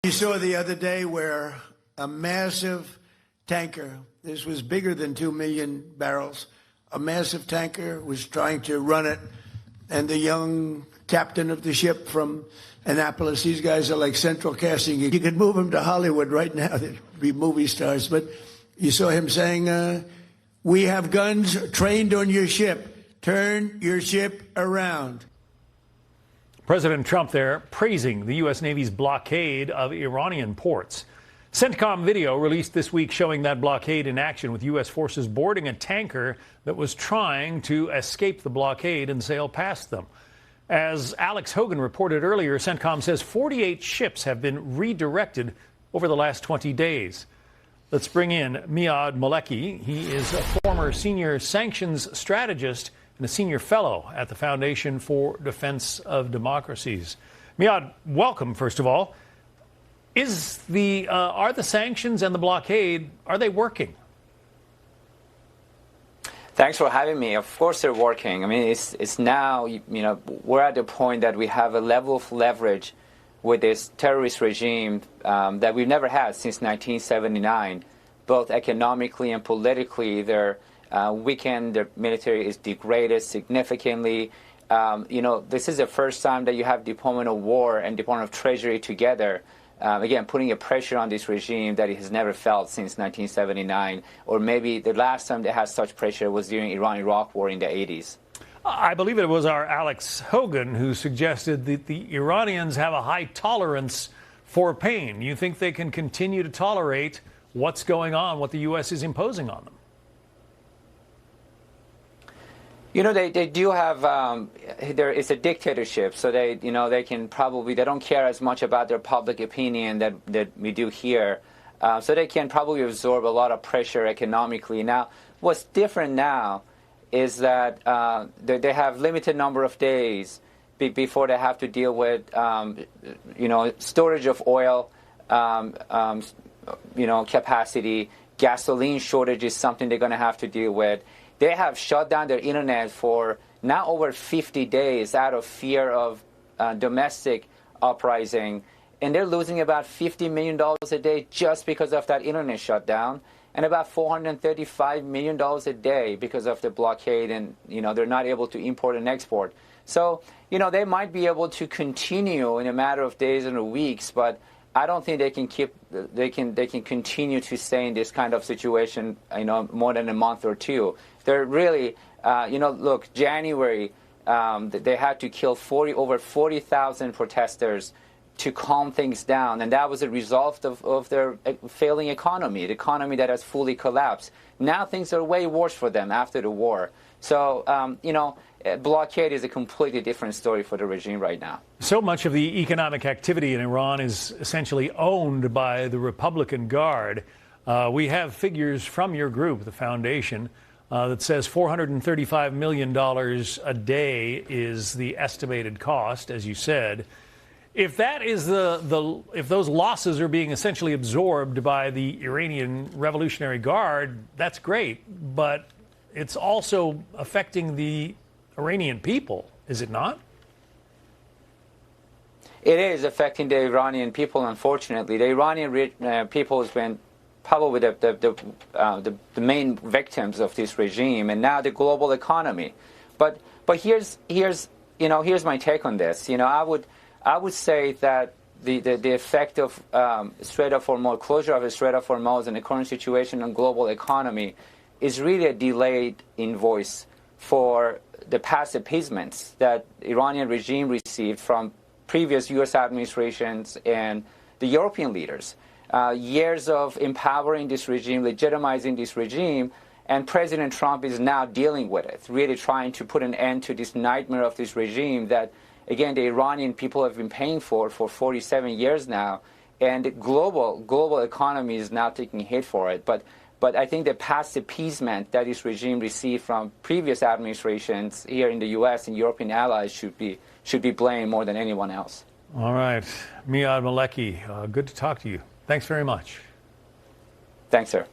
You saw the other day where a massive tanker, this was bigger than 2 million barrels, a massive tanker was trying to run it, and the young captain of the ship from Annapolis, these guys are like central casting. You could move them to Hollywood right now. They'd be movie stars. But you saw him saying, we have guns trained on your ship. Turn your ship around. President Trump there praising the U.S. Navy's blockade of Iranian ports. CENTCOM video released this week showing that blockade in action with U.S. forces boarding a tanker that was trying to escape the blockade and sail past them. As Alex Hogan reported earlier, CENTCOM says 48 ships have been redirected over the last 20 days. Let's bring in Maleki. He is a former senior sanctions strategist and a senior fellow at the Foundation for Defense of Democracies. Miad, welcome, first of all. Are the sanctions and the blockade, are they working? Thanks for having me. Of course they're working. I mean, it's now, we're at the point that we have a level of leverage with this terrorist regime that we've never had since 1979. Both economically and politically, they're weakened. Their military is degraded significantly. This is the first time that you have Department of War and Department of Treasury together. Again, putting a pressure on this regime that it has never felt since 1979, or maybe the last time they had such pressure was during Iran-Iraq war in the 80s. I believe it was our Alex Hogan who suggested that the Iranians have a high tolerance for pain. You think they can continue to tolerate what's going on, what the U.S. is imposing on them? They do have, it's a dictatorship, so they don't care as much about their public opinion that we do here. So they can probably absorb a lot of pressure economically. Now, what's different now is that they have limited number of days before they have to deal with, storage of oil, capacity. Gasoline shortage is something they're going to have to deal with. They have shut down their internet for now over 50 days out of fear of domestic uprising. And they're losing about $50 million a day just because of that internet shutdown, and about $435 million a day because of the blockade, and they're not able to import and export. So they might be able to continue in a matter of days and weeks, but I don't think they can continue to stay in this kind of situation more than a month or two. They're really look, January they had to kill over 40,000 protesters to calm things down, and that was a result of their failing economy, the economy that has fully collapsed. Now things are way worse for them after the war. So blockade is a completely different story for the regime right now. So much of the economic activity in Iran is essentially owned by the Republican Guard. We have figures from your group, the Foundation, that says $435 million a day is the estimated cost, as you said. If that is if those losses are being essentially absorbed by the Iranian Revolutionary Guard, that's great. But it's also affecting the Iranian people, is it not? It is affecting the Iranian people, unfortunately. The Iranian people has been probably the main victims of this regime, and now the global economy. But here's my take on this. I would say that the effect of Strait of Hormuz, closure of the Strait of Hormuz, and the current situation on global economy is really a delayed invoice for the past appeasements that the Iranian regime received from previous U.S. administrations and the European leaders. Years of empowering this regime, legitimizing this regime, and President Trump is now dealing with it, really trying to put an end to this nightmare of this regime that, again, the Iranian people have been paying for 47 years now, and the global economy is now taking a hit for it. But I think the past appeasement that this regime received from previous administrations here in the U.S. and European allies should be blamed more than anyone else. All right. Miad Maleki, good to talk to you. Thanks very much. Thanks, sir.